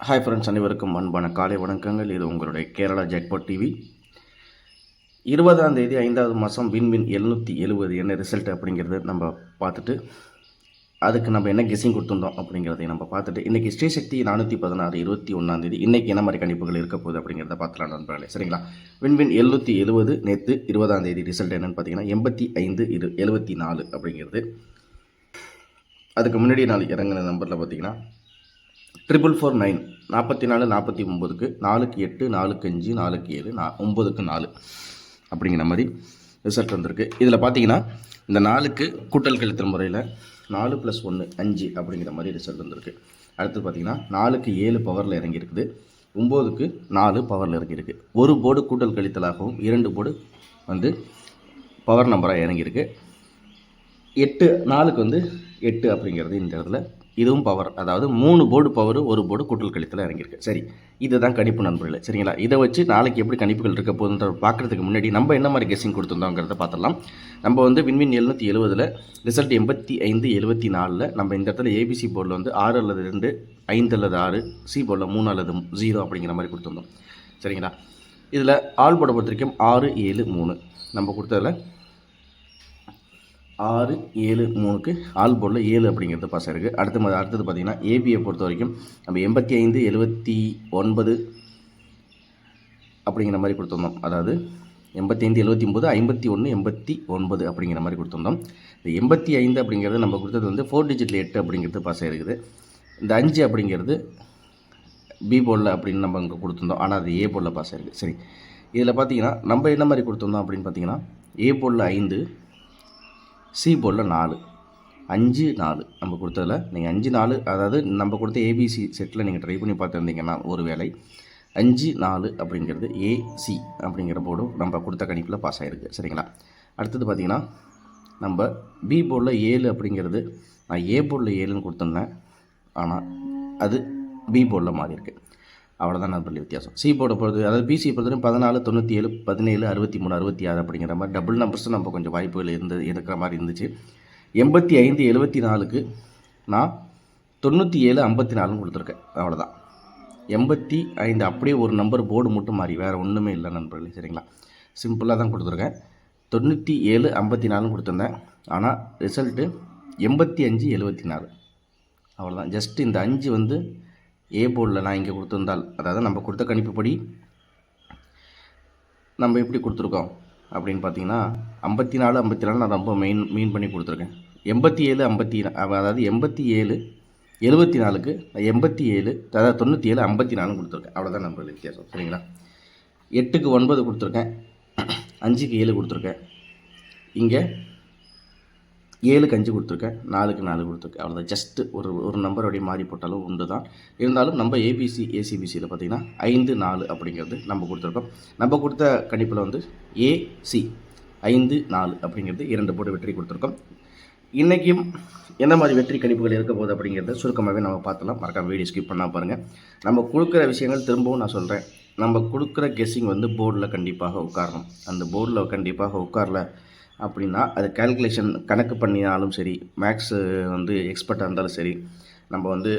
Hi friends, அனைவருக்கும் அன்பான காலை வணக்கங்கள். இது உங்களுடைய கேரளா ஜாக்பாட் டிவி. 20ஆம் தேதி 5வது மாதம் வின்வின் 770 என்ன ரிசல்ட் அப்படிங்கிறது நம்ம பார்த்துட்டு, அதுக்கு நம்ம என்ன கெஸ்ஸிங் கொடுத்துருந்தோம் அப்படிங்கிறதையும் நம்ம பார்த்துட்டு, இன்றைக்கி ஸ்ரீசக்தி 416 21ஆம் தேதி இன்றைக்கி என்ன மாதிரி கணிப்புகள் இருக்க போகுது அப்படிங்கிறத பார்த்துலாம் நண்பர்களே. சரிங்களா? வின்வின் 770 நேற்று 20ஆம் தேதி ரிசல்ட் என்னென்னு பார்த்தீங்கன்னா 85 74 அப்படிங்கிறது. அதுக்கு முன்னாடி நாள் இறங்கின நம்பரில் பார்த்தீங்கன்னா 449 44 49க்கு 4க்கு 8 4க்கு 5 4க்கு 7 9க்கு 4 அப்படிங்கிற மாதிரி ரிசல்ட் வந்திருக்கு. இதில் பார்த்தீங்கன்னா இந்த 4க்கு கூட்டல் கழித்தல் முறையில் 4 + 1 5 அப்படிங்கிற மாதிரி ரிசல்ட் வந்திருக்கு. அடுத்து பார்த்தீங்கன்னா 4க்கு 7 பவரில் இறங்கியிருக்குது, 9க்கு 4 பவரில் இறங்கியிருக்கு. ஒரு போர்டு கூட்டல் கழித்தலாகவும் 2 போர்டு வந்து பவர் நம்பராக இறங்கியிருக்கு. 8 4க்கு வந்து 8 அப்படிங்கிறது இந்த இடத்துல இதுவும் பவர், அதாவது 3 போர்டு பவர், ஒரு போர்டு கூட்டல் கழித்தல் இறங்கியிருக்கு. சரி, இதுதான் கணிப்பு நண்பர்களே. சரிங்களா? இதை வச்சு நாளைக்கு எப்படி கணிப்புகள் இருக்க போகுதுன்ற பார்க்குறதுக்கு முன்னாடி நம்ம என்ன மாதிரி கெஸ்ஸிங் கொடுத்துருந்தோங்கிறத பார்த்துடலாம். நம்ம வந்து வின்வின் 770 ரிசல்ட் 85 74 நம்ம இந்த இடத்துல ஏபிசி போர்டில் வந்து 6 அல்லது 2 5 அல்லது 6, சி போர்டில் 3 அல்லது 0 அப்படிங்கிற மாதிரி கொடுத்துருந்தோம். சரிங்களா? இதில் ஆல் போர்டை பொறுத்த வரைக்கும் 6 7 3 நம்ம கொடுத்ததில் 6 7 3க்கு ஆல் போர்டில் 7 அப்படிங்கிறது பாஸ் ஆகிருக்கு. அடுத்தது பார்த்திங்கன்னா ஏபியை பொறுத்த வரைக்கும் நம்ம 85 79 அப்படிங்கிற மாதிரி கொடுத்துருந்தோம். அதாவது 85 79 51 89 அப்படிங்கிற மாதிரி கொடுத்துருந்தோம். இந்த 85 அப்படிங்கிறது நம்ம கொடுத்தது வந்து 4 டிஜிட்டில் 8 அப்படிங்கிறது பாஸ் ஆகிருக்குது. இந்த 5 அப்படிங்கிறது பி போர்டில் அப்படின்னு நம்ம இங்கே கொடுத்துருந்தோம், ஆனால் அது ஏ போர்டில் பாஸ் ஆகிருக்கு. சரி, இதில் பார்த்தீங்கன்னா நம்ம என்ன மாதிரி கொடுத்துருந்தோம் அப்படின்னு பார்த்தீங்கன்னா ஏ போர்டில் 5, சி போர்டில் 4 5 4 நம்ம கொடுத்ததில் நீங்கள் 5 4, அதாவது நம்ம கொடுத்த ஏபிசி செட்டில் நீங்கள் ட்ரை பண்ணி பார்த்துருந்தீங்கன்னா ஒரு வேளை 5 4 அப்படிங்கிறது ஏசி அப்படிங்கிற போர்டும் நம்ம கொடுத்த கணிப்பில் பாஸ் ஆகிருக்கு. சரிங்களா? அடுத்தது பார்த்திங்கன்னா நம்ம பி போர்டில் 7 அப்படிங்கிறது நான் ஏ போர்டில் 7ன்னு கொடுத்துருந்தேன், ஆனால் அது பி போர்டில் மாறி இருக்குது. அவ்வளோதான் நண்பர்களே வித்தியாசம். சி போர்டை பொறுத்து, அதாவது பிசி பொறுத்தவரைக்கும் 14 97 17 63 66 அப்படிங்கிற மாதிரி டபுள் நம்பர்ஸும் நம்ம கொஞ்சம் வாய்ப்புகள் இருக்கிற மாதிரி இருந்துச்சு. 85 74க்கு நான் 97 54ன்னு கொடுத்துருக்கேன். அவ்வளோதான். 85 அப்படியே ஒரு நம்பர் போர்டு மட்டும் மாறி, வேறு ஒன்றுமே இல்லை நண்பர்களே. சரிங்களா? சிம்பிளாக தான் கொடுத்துருக்கேன். 97 54ன்னு கொடுத்துருந்தேன், ஆனால் ரிசல்ட்டு 85 74. அவ்வளோதான். ஜஸ்ட் இந்த 5 வந்து ஏ போர்டில் நான் இங்கே கொடுத்துருந்தால், அதாவது நம்ம கொடுத்த கணிப்புப்படி நம்ம எப்படி கொடுத்துருக்கோம் அப்படின்னு பார்த்தீங்கன்னா 54 54 நான் ரொம்ப மீன் பண்ணி கொடுத்துருக்கேன். 87 50, அதாவது 87 74க்கு 87, அதாவது 97 54 கொடுத்துருக்கேன். அவ்வளோதான் நம்ம வித்தியாசம். சரிங்களா? 8க்கு 9 கொடுத்துருக்கேன், 5க்கு 7 கொடுத்துருக்கேன், இங்கே 7க்கு 5 கொடுத்துருக்கேன், 4க்கு 4 கொடுத்துருக்கேன். அவ்வளோதான். ஜஸ்ட்டு ஒரு நம்பர் அப்படியே மாறி போட்டாலும் உண்டு தான். இருந்தாலும் நம்ம ஏபிசி ஏசிபிசியில் பார்த்திங்கன்னா 5 4 அப்படிங்கிறது நம்ம கொடுத்துருக்கோம். நம்ம கொடுத்த கணிப்பில் வந்து ஏசி 5 4 அப்படிங்கிறது 2 போட்டு வெற்றி கொடுத்துருக்கோம். இன்றைக்கும் என்ன மாதிரி வெற்றி கணிப்புகள் இருக்க போகுது அப்படிங்கிறத சுருக்கமாகவே நம்ம பார்த்துலாம். மறக்காம வீடியோ ஸ்கிப் பண்ணால் பாருங்கள். நம்ம கொடுக்குற விஷயங்கள் திரும்பவும் நான் சொல்கிறேன், நம்ம கொடுக்குற கெஸ்ஸிங் வந்து போர்டில் கண்டிப்பாக உட்காரணும். அந்த போர்டில் கண்டிப்பாக உட்காரல அப்படின்னா அது கால்குலேஷன் கணக்கு பண்ணினாலும் சரி, மேக்ஸு வந்து எக்ஸ்பர்ட்டாக இருந்தாலும் சரி, நம்ம வந்து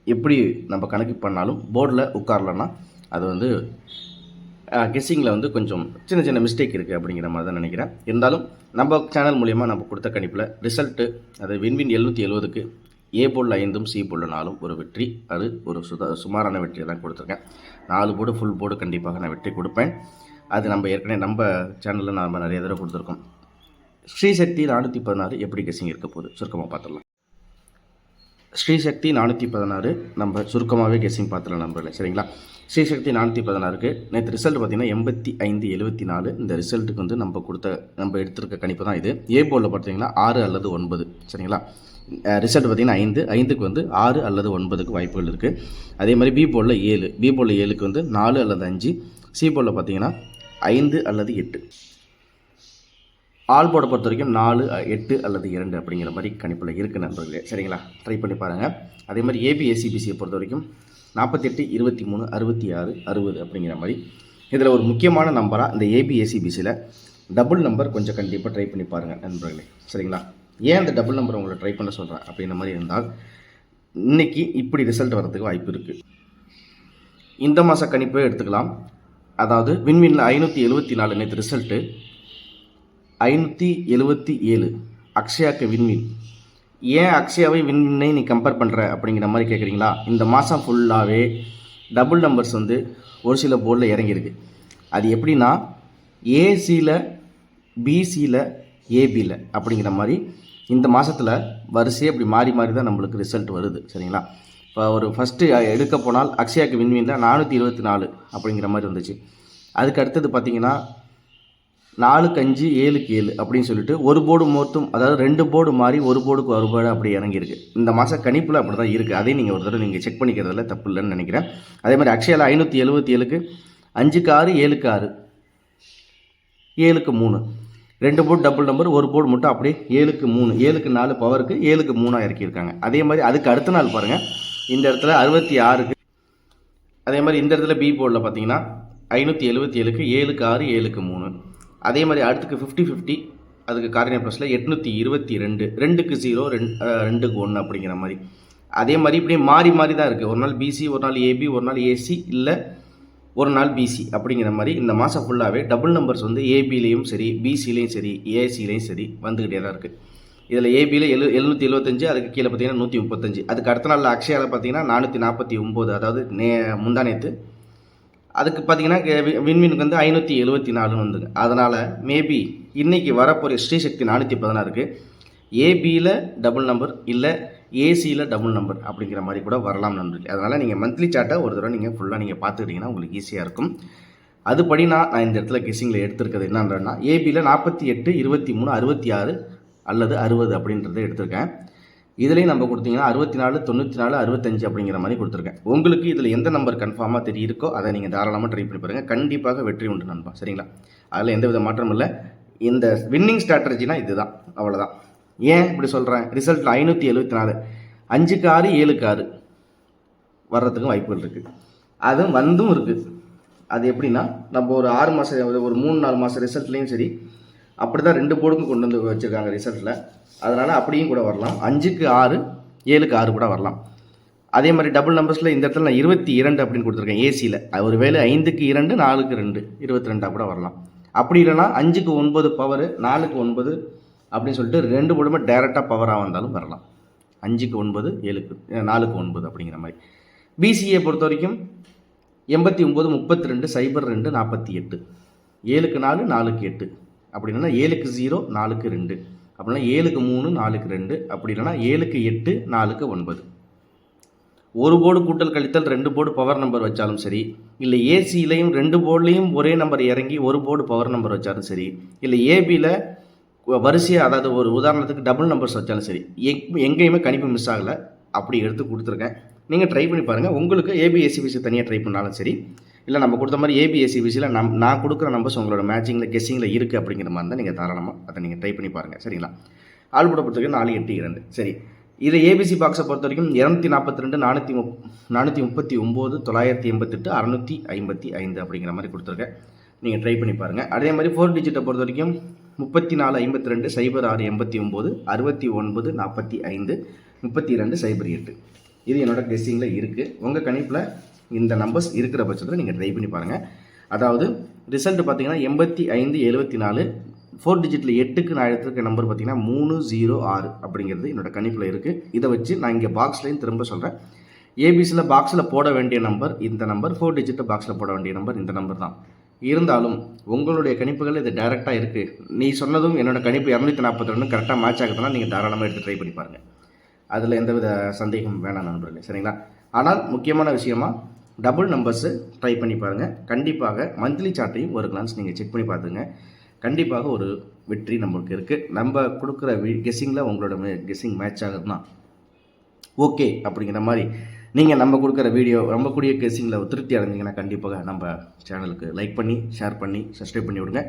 எப்படி நம்ம கணக்கு பண்ணாலும் போர்டில் உட்காரலன்னா அது வந்து கெஸ்ஸிங்கில் வந்து கொஞ்சம் சின்ன சின்ன மிஸ்டேக் இருக்குது அப்படிங்கிற மாதிரி தான் நினைக்கிறேன். இருந்தாலும் நம்ம சேனல் மூலிமா நம்ம கொடுத்த கணிப்பில் ரிசல்ட்டு, அது வின்வின் 770க்கு ஏ போர்டில் 5ம் சி போர்டில் 4ம் ஒரு வெற்றி. அது ஒரு சுமாரான வெற்றியை தான் கொடுத்துருக்கேன். 4 போர்டு ஃபுல் போர்டு கண்டிப்பாக நான் வெற்றி கொடுப்பேன். அது நம்ம ஏற்கனவே நம்ம சேனலில் நம்ம நிறைய தடவை கொடுத்துருக்கோம். ஸ்ரீசக்தி 416 எப்படி கெஸ்ஸிங் இருக்க போகுது சுருக்கமாக பார்த்துடலாம். ஸ்ரீசக்தி 416 நம்ம சுருக்கமாகவே கெஸ்ஸிங் பார்த்துடலாம் நம்பர்களே. சரிங்களா? ஸ்ரீசக்தி 416க்கு நேற்று ரிசல்ட் பார்த்திங்கன்னா 85 74. இந்த ரிசல்ட்டுக்கு வந்து நம்ம எடுத்திருக்க கணிப்பு தான் இது. ஏ போர்டில் பார்த்தீங்கன்னா 6 அல்லது 9. சரிங்களா? ரிசல்ட் பார்த்திங்கன்னா 5க்கு வந்து 6 அல்லது 9க்கு வாய்ப்புகள் இருக்குது. அதே மாதிரி பி போர்டில் 7, பி போர்டில் 7க்கு வந்து 4 அல்லது 5, சி போர்டில் பார்த்தீங்கன்னா 5 அல்லது 8. ஆல் போர்டை பொறுத்த வரைக்கும் 4 8 அல்லது 2 அப்படிங்கிற மாதிரி கணிப்பில் இருக்குது நண்பர்களே. சரிங்களா? ட்ரை பண்ணி பாருங்கள். அதே மாதிரி ஏபி ஏசிபிசியை பொறுத்த வரைக்கும் 48 23 66 60 அப்படிங்கிற மாதிரி. இதில் ஒரு முக்கியமான நம்பராக இந்த ஏபி ஏசிபிசியில் டபுள் நம்பர் கொஞ்சம் கண்டிப்பாக ட்ரை பண்ணி பாருங்கள் நண்பர்களே. சரிங்களா? ஏன் அந்த டபுள் நம்பர் உங்களை ட்ரை பண்ண சொல்கிறேன் அப்படின்ற மாதிரி இருந்தால், இன்றைக்கி இப்படி ரிசல்ட் வரதுக்கு வாய்ப்பு இருக்குது. இந்த மாத கணிப்பை எடுத்துக்கலாம். அதாவது விண்மீனில் 574 நேற்று ரிசல்ட்டு 577 அக்ஷயாக்கு விண்மீன். ஏன் அக்ஷயாவை விண்மீனை நீ கம்பேர் பண்ணுற அப்படிங்கிற மாதிரி கேட்குறீங்களா? இந்த மாதம் ஃபுல்லாகவே டபுள் நம்பர்ஸ் வந்து ஒரு சில போர்டில் இறங்கியிருக்கு. அது எப்படின்னா ஏசியில், பிசியில், ஏபியில் அப்படிங்கிற மாதிரி இந்த மாதத்தில் வரிசையே அப்படி மாறி மாறி தான் நம்மளுக்கு ரிசல்ட் வருது. சரிங்களா? இப்போ ஒரு ஃபஸ்ட்டு எடுக்க போனால் அக்ஷயாக்கு விண்மீனில் 424 அப்படிங்கிற மாதிரி வந்துச்சு. அதுக்கு அடுத்தது பார்த்திங்கன்னா 4க்கு 5 7க்கு 7 அப்படின்னு சொல்லிட்டு ஒரு போர்டு மொத்தம், அதாவது 2 போர்டு மாறி ஒரு போர்டுக்கு ஒரு போர்டு அப்படி இறங்கியிருக்கு. இந்த மாதம் கணிப்பில் அப்படி தான் இருக்குது. அதையும் நீங்கள் ஒரு தடவை நீங்கள் செக் பண்ணிக்கிறதுல தப்பு இல்லைன்னு நினைக்கிறேன். அதே மாதிரி அக்ஷயாவில் 577க்கு 5க்கு 6 7க்கு 6 7க்கு 3 2 போர்டு டபுள் நம்பர், ஒரு போர்டு மட்டும் அப்படியே 7க்கு 3 7க்கு 4 பவருக்கு 7க்கு 3 இறக்கியிருக்காங்க. அதே மாதிரி அதுக்கு அடுத்த நாள் பாருங்கள், இந்த இடத்துல 66க்கு, அதே மாதிரி இந்த இடத்துல பி போர்டில் பார்த்தீங்கன்னா 577க்கு 7க்கு 6 7க்கு 3. அதே மாதிரி அடுத்துக்கு 50-50 அதுக்கு கார்டினல் ப்ளஸில் 822 2க்கு 0 2க்கு 1 அப்படிங்கிற மாதிரி. அதே மாதிரி இப்படியே மாறி மாறி தான் இருக்குது. ஒரு நாள் பிசி, ஒரு நாள் ஏபி, ஒரு நாள் ஏசி, இல்லை ஒரு நாள் பிசி அப்படிங்கிற மாதிரி இந்த மாதம் ஃபுல்லாகவே டபுள் நம்பர்ஸ் வந்து ஏபிலையும் சரி, பிசிலையும் சரி, ஏசிலையும் சரி வந்துக்கிட்டே தான் இருக்குது. இதில் ஏபியில் 775, அதுக்கு கீழே பார்த்தீங்கன்னா 135. அதுக்கு அடுத்த நாளில் அக்ஷயாவில் பார்த்தீங்கன்னா 449, அதாவது முந்தானேத்து. அதுக்கு பார்த்தீங்கன்னா விண்மீனுக்கு வந்து 574 வந்துங்க. அதனால் மேபி இன்றைக்கி வரப்போகிற ஸ்ரீசக்தி 416க்கு ஏபியில் டபுள் நம்பர், இல்லை ஏசியில் டபுள் நம்பர் அப்படிங்கிற மாதிரி கூட வரலாம் நண்பர்களே. அதனால் நீங்கள் மந்த்லி சார்ட்டை ஒரு தடவை நீங்கள் ஃபுல்லாக நீங்கள் பார்த்துக்கிட்டிங்கன்னா உங்களுக்கு ஈஸியாக இருக்கும். அதுபடி நான் இந்த இடத்துல கெஸ்ஸிங்கில் எடுத்துருக்கிறது என்னன்றன்னா ஏபியில் 48 23 66 அல்லது 60 அப்படின்றத எடுத்திருக்கேன். இதுலேயும் நம்ம கொடுத்தீங்கன்னா 64 94 65 அப்படிங்கிற மாதிரி கொடுத்துருக்கேன். உங்களுக்கு இதில் எந்த நம்பர் கன்ஃபார்மாக தெரியிருக்கோ அதை நீங்கள் தாராளமாக ட்ரை பண்ணி பாருங்கள். கண்டிப்பாக வெற்றி உண்டு நண்பா. சரிங்களா? அதில் எந்த வித மாற்றமும் இல்லை. இந்த வின்னிங் ஸ்ட்ராட்டஜினா இதுதான், அவ்வளோதான். ஏன் இப்படி சொல்கிறேன்? ரிசல்ட்டில் 574 5க்கு 6 7க்கு 6 வர்றதுக்கும் வாய்ப்புகள் இருக்குது. அதுவும் வந்தும் இருக்குது. அது எப்படின்னா நம்ம ஒரு 6 மாதம், ஒரு 3-4 மாதம் ரிசல்ட்லேயும் சரி அப்படி தான் 2 போர்டுக்கும் கொண்டு வந்து வச்சுருக்காங்க ரிசல்ட்டில். அதனால் அப்படியும் கூட வரலாம். 5க்கு 6 7க்கு 6 கூட வரலாம். அதே மாதிரி டபுள் நம்பர்ஸில் இந்த இடத்துல நான் 22 அப்படின்னு கொடுத்துருக்கேன் ஏசியில். ஒரு வேளை 5க்கு 2 4க்கு 2 22 கூட வரலாம். அப்படி இல்லைனா 5க்கு 9 பவர் 4க்கு 9 அப்படின்னு சொல்லிட்டு 2 போர்டுமே டைரெக்டாக பவராக வந்தாலும் வரலாம். 5க்கு 9 4க்கு 9 அப்படிங்கிற மாதிரி. பிசிஏ பொறுத்த வரைக்கும் 89 32 02 48 7க்கு 4 4க்கு 8 அப்படின்னா 7க்கு 0 4க்கு 2 அப்படின்னா 7க்கு 3 4க்கு 2 அப்படி இல்லைனா 7க்கு 8 4க்கு 9. ஒரு போர்டு கூட்டல் கழித்தல் 2 போர்டு பவர் நம்பர் வச்சாலும் சரி, இல்லை ஏசியிலையும் 2 போர்டுலேயும் ஒரே நம்பர் இறங்கி ஒரு போர்டு பவர் நம்பர் வச்சாலும் சரி, இல்லை ஏபியில் வரிசையாக, அதாவது ஒரு உதாரணத்துக்கு டபுள் நம்பர்ஸ் வச்சாலும் சரி, எங்கேயுமே கணிப்பு மிஸ் ஆகலை. அப்படி எடுத்து கொடுத்துருக்கேன். நீங்கள் ட்ரை பண்ணி பாருங்கள். உங்களுக்கு ஏபிஎஸ்சிபிசி தனியாக ட்ரை பண்ணாலும் சரி, இல்லை நம்ம கொடுத்த மாதிரி ஏபிஎஸ்சிபிசியில் நான் கொடுக்குற நம்பர்ஸ் உங்களோட மேட்சிங்கில் கெஸ்ஸிங்கில் இருக்குது அப்படிங்கிற மாதிரி தான் நீங்கள் தாராளமாக அதை நீங்கள் ட்ரை பண்ணி பாருங்கள். சரிங்களா? ஆல்போட பொறுத்த வரைக்கும் 4 8 2. சரி, இது ஏபிசி பாக்ஸை பொறுத்த வரைக்கும் 242 439 988 655 அப்படிங்கிற மாதிரி கொடுத்துருக்கேன். நீங்கள் ட்ரை பண்ணி பாருங்கள். அதே மாதிரி 4 டிஜிட்டை பொறுத்த வரைக்கும் 34 52 06 89 69 45 32 08. இது என்னோட கெஸ்ஸிங்கில் இருக்குது. உங்கள் கணிப்பில் இந்த நம்பர்ஸ் இருக்கிற பட்சத்தில் நீங்கள் ட்ரை பண்ணி பாருங்கள். அதாவது ரிசல்ட் பார்த்தீங்கன்னா 85 74 4 டிஜிட்டில் 8க்கு நான் எடுத்துருக்க நம்பர் பார்த்தீங்கன்னா 306 அப்படிங்கிறது என்னோட கணிப்பில் இருக்குது. இதை வச்சு நான் இங்கே பாக்ஸ்லையும் திரும்ப சொல்கிறேன். ஏபிசியில் பாக்ஸில் போட வேண்டிய நம்பர் இந்த நம்பர், 4 டிஜிட்டை பாக்ஸில் போட வேண்டிய நம்பர் இந்த நம்பர் தான். இருந்தாலும் உங்களுடைய கணிப்புகள் இது டைரெக்டாக இருக்குது. நீ சொன்னதும் என்னோட கணிப்பு 242 கரெக்டாக மேட்ச் ஆகுதுன்னா நீங்கள் தாராளமாக எடுத்து ட்ரை பண்ணி பாருங்கள். அதில் எந்தவித சந்தேகம் வேணாம் நண்பர்களே. சரிங்களா? ஆனால் முக்கியமான விஷயமா டபுள் நம்பர்ஸு ட்ரை பண்ணி பாருங்கள். கண்டிப்பாக மந்த்லி சார்ட்டையும் ஒரு கிளான்ஸ் நீங்கள் செக் பண்ணி பார்த்துங்க. கண்டிப்பாக ஒரு வெற்றி நம்மளுக்கு இருக்குது. நம்ம கொடுக்குற கெஸ்ஸிங்கில் உங்களோட கெஸ்ஸிங் மேட்ச் ஆகுதுன்னா ஓகே அப்படிங்கிற மாதிரி நீங்கள் நம்ம கொடுக்குற வீடியோ ரொம்ப கூடிய கெஸ்ஸிங்கில் திருப்தி அடைஞ்சிங்கன்னா கண்டிப்பாக நம்ம சேனலுக்கு லைக் பண்ணி ஷேர் பண்ணி சப்ஸ்கிரைப் பண்ணி விடுங்க.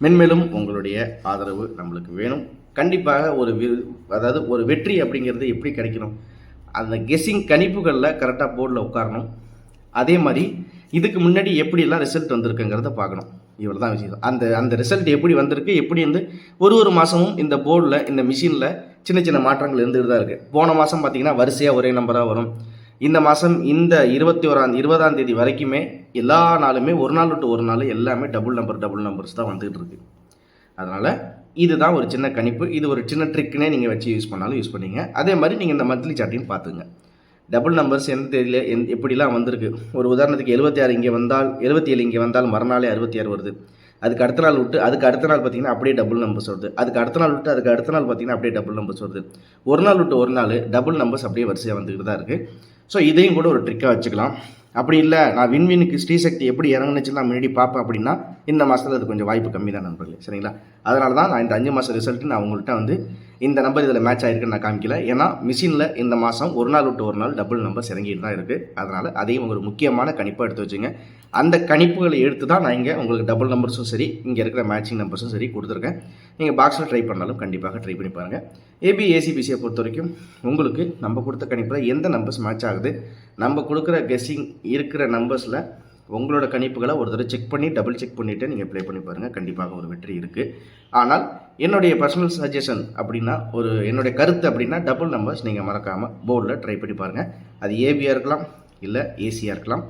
மென்மேலும் உங்களுடைய ஆதரவு நம்மளுக்கு வேணும். கண்டிப்பாக அதாவது ஒரு வெற்றி அப்படிங்கிறது எப்படி கிடைக்கணும், அந்த கெஸ்ஸிங் கணிப்புகளில் கரெக்டாக போர்டில் உட்காரணும். அதே மாதிரி இதுக்கு முன்னாடி எப்படியெல்லாம் ரிசல்ட் வந்திருக்குங்கிறத பார்க்கணும். இவ்வளோ தான் விஷயம். அந்த ரிசல்ட் எப்படி வந்திருக்கு, எப்படி வந்து ஒரு மாதமும் இந்த போர்டில் இந்த மிஷினில் சின்ன சின்ன மாற்றங்கள் இருந்துகிட்டு தான் இருக்குது. போன மாதம் பார்த்திங்கன்னா வரிசையாக ஒரே நம்பராக வரும். இந்த மாதம் இந்த 20ஆம் தேதி வரைக்குமே எல்லா நாளுமே ஒரு நாள் விட்டு ஒரு நாள் எல்லாமே டபுள் நம்பர்ஸ் தான் வந்துகிட்டு இருக்கு. அதனால் இதுதான் ஒரு சின்ன கணிப்பு. இது ஒரு சின்ன ட்ரிக்னே நீங்கள் வச்சு யூஸ் பண்ணாலும் யூஸ் பண்ணிங்க. அதே மாதிரி நீங்கள் இந்த மந்த்லி சார்ட்டையும் பார்த்துங்க. டபுள் நம்பர்ஸ் எந்த தேதியில் எப்படிலாம் வந்திருக்கு. ஒரு உதாரணத்துக்கு 76 இங்கே வந்தால் 77 இங்கே வந்தால் மறுநாளே 66 வருது. அதுக்கு அடுத்த நாள் விட்டு அதுக்கு அடுத்த நாள் பார்த்தீங்கன்னா அப்படியே டபுள் நம்பர்ஸ் வருது. அதுக்கு அடுத்த நாள் விட்டு அதுக்கு அடுத்த நாள் பார்த்தீங்கன்னா அப்படியே டபுள் நம்பர்ஸ் வருது. ஒரு நாள் விட்டு ஒரு நாள் டபுள் நம்பர்ஸ் அப்படியே வரிசையாக வந்துக்கிட்டு தான் இருக்குது. ஸோ இதையும் கூட ஒரு ட்ரிக்காக வச்சுக்கலாம். அப்படி இல்லை நான் வின்வினுக்கு ஸ்ரீசக்தி எப்படி இறங்குனுச்சு நான் முன்னாடி பார்ப்பேன் அப்படின்னா இந்த மாதத்தில் அது கொஞ்சம் வாய்ப்பு கம்மி தான் நண்பர்களே, சரிங்களா? அதனால தான் நான் இந்த 5 மாதம் ரிசல்ட்டு நான் உங்கள்கிட்ட வந்து இந்த நம்பர் இதில் மேட்ச் ஆகிருக்குன்னு நான் காமிக்கல. ஏன்னா மிஷினில் இந்த மாதம் ஒரு நாள் விட்டு ஒரு நாள் டபுள் நம்பர்ஸ் இறங்கிட்டு தான் இருக்குது. அதனால் அதையும் ஒரு முக்கியமான கணிப்பாக எடுத்து வச்சுங்க. அந்த கணிப்புகளை எடுத்து தான் நான் இங்கே உங்களுக்கு டபுள் நம்பர்ஸும் சரி இங்கே இருக்கிற மேட்சிங் நம்பர்ஸும் சரி கொடுத்துருக்கேன். நீங்கள் பாக்ஸில் ட்ரை பண்ணாலும் கண்டிப்பாக ட்ரை பண்ணி பாருங்கள். ஏபிசியை பொறுத்த வரைக்கும் உங்களுக்கு நம்ம கொடுத்த கணிப்பில் எந்த நம்பர்ஸ் மேட்ச் ஆகுது, நம்ம கொடுக்குற கெஸ்ஸிங் இருக்கிற நம்பர்ஸில் உங்களோட கணிப்புகளை ஒரு தடவை செக் பண்ணி டபுள் செக் பண்ணிவிட்டு நீங்கள் ப்ளே பண்ணி பாருங்கள். கண்டிப்பாக ஒரு வெற்றி இருக்குது. ஆனால் என்னுடைய பர்சனல் சஜஷன் அப்படின்னா என்னுடைய கருத்து அப்படின்னா டபுள் நம்பர்ஸ் நீங்கள் மறக்காமல் போர்டில் ட்ரை பண்ணி பாருங்கள். அது ஏபியாக இருக்கலாம், இல்லை ஏசியாக இருக்கலாம்,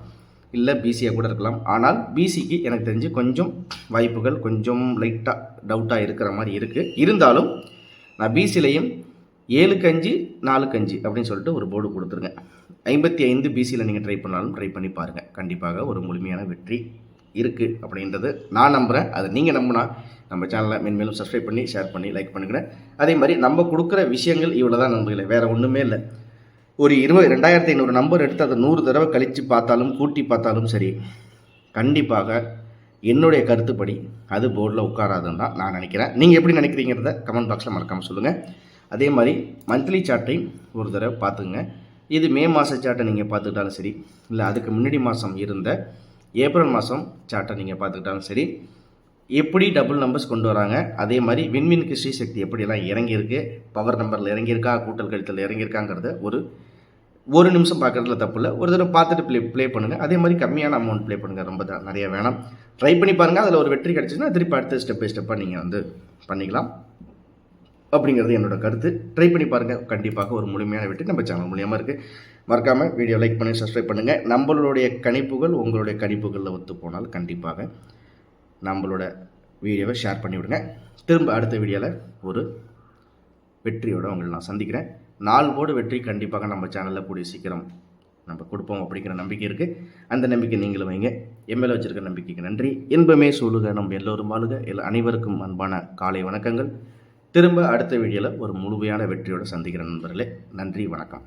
இல்லை பிசியாக கூட இருக்கலாம். ஆனால் பிசிக்கு எனக்கு தெரிஞ்சு கொஞ்சம் வாய்ப்புகள் கொஞ்சம் லைட்டாக டவுட்டாக இருக்கிற மாதிரி இருக்குது. இருந்தாலும் நான் பிசிலையும் 7-5 4-5 அப்படின்னு சொல்லிட்டு ஒரு போர்டு கொடுத்துருங்க. 55 பிசியில் நீங்கள் ட்ரை பண்ணாலும் ட்ரை பண்ணி பாருங்கள். கண்டிப்பாக ஒரு முழுமையான வெற்றி இருக்குது அப்படின்றது நான் நம்புகிறேன். அது நீங்கள் நம்பினா நம்ம சேனலை மென்மேலும் சப்ஸ்கிரைப் பண்ணி ஷேர் பண்ணி லைக் பண்ணுகிறேன். அதே மாதிரி நம்ம கொடுக்குற விஷயங்கள் இவ்வளோ தான் நம்புகிறேன், வேறு ஒன்றுமே இல்லை. ஒரு 2500 நம்பர் எடுத்து அதை 100 தடவை கழித்து பார்த்தாலும் கூட்டி பார்த்தாலும் சரி, கண்டிப்பாக என்னுடைய கருத்துப்படி அது போர்டில் உட்காராதுன்னு தான் நான் நினைக்கிறேன். நீங்கள் எப்படி நினைக்கிறீங்கிறத கமெண்ட் பாக்ஸில் மறக்காமல் சொல்லுங்கள். அதே மாதிரி மந்த்லி சார்ட்டை ஒரு தடவை பார்த்துங்க. இது மே மாத சார்ட்டை நீங்கள் பார்த்துக்கிட்டாலும் சரி, இல்லை அதுக்கு முன்னாடி மாதம் இருந்த ஏப்ரல் மாதம் சார்ட்டை நீங்கள் பார்த்துக்கிட்டாலும் சரி, எப்படி டபுள் நம்பர்ஸ் கொண்டு வராங்க, அதே மாதிரி வின்வினுக்கு ஸ்ரீசக்தி எப்படியெல்லாம் இறங்கியிருக்கு, பவர் நம்பரில் இறங்கியிருக்கா, கூட்டல் கழித்தல் இறங்கியிருக்காங்கிறத ஒரு நிமிஷம் பார்க்குறதுல தப்பு இல்லை. ஒரு தடவை பார்த்துட்டு ப்ளே பண்ணுங்கள். அதே மாதிரி கம்மியான அமௌண்ட் ப்ளே பண்ணுங்கள், ரொம்ப நிறைய வேணாம். ட்ரை பண்ணி பாருங்கள். அதில் ஒரு வெற்றி கிடச்சின்னா திருப்பி அடுத்த ஸ்டெப் பை ஸ்டெப்பாக நீங்கள் வந்து பண்ணிக்கலாம் அப்படிங்கிறது என்னோட கருத்து. ட்ரை பண்ணி பாருங்கள். கண்டிப்பாக ஒரு முழுமையான வெற்றி நம்ம சேனல் மூலியமாக இருக்குது. மறக்காமல் வீடியோ லைக் பண்ணி சப்ஸ்கிரைப் பண்ணுங்கள். நம்மளுடைய கணிப்புகள் உங்களுடைய கணிப்புகளில் ஒத்து போனால் கண்டிப்பாக நம்மளோட வீடியோவை ஷேர் பண்ணி விடுங்க. திரும்ப அடுத்த வீடியோவில் ஒரு வெற்றியோடு உங்களை நான் சந்திக்கிறேன். 4 போர்டு வெற்றி கண்டிப்பாக நம்ம சேனலில் கூடிய சீக்கிரம் நம்ம கொடுப்போம் அப்படிங்கிற நம்பிக்கை இருக்குது. அந்த நம்பிக்கை நீங்களும் வைங்க. எம்எல்ஏ வச்சுருக்க நம்பிக்கைக்கு நன்றி. இன்பமே சொல்லுக, நம்ம எல்லோரும் வாழுக. அனைவருக்கும் அன்பான காலை வணக்கங்கள். திரும்ப அடுத்த வீடியோவில் ஒரு முழுமையான வெற்றியோடு சந்திக்கிற நண்பர்களே. நன்றி, வணக்கம்.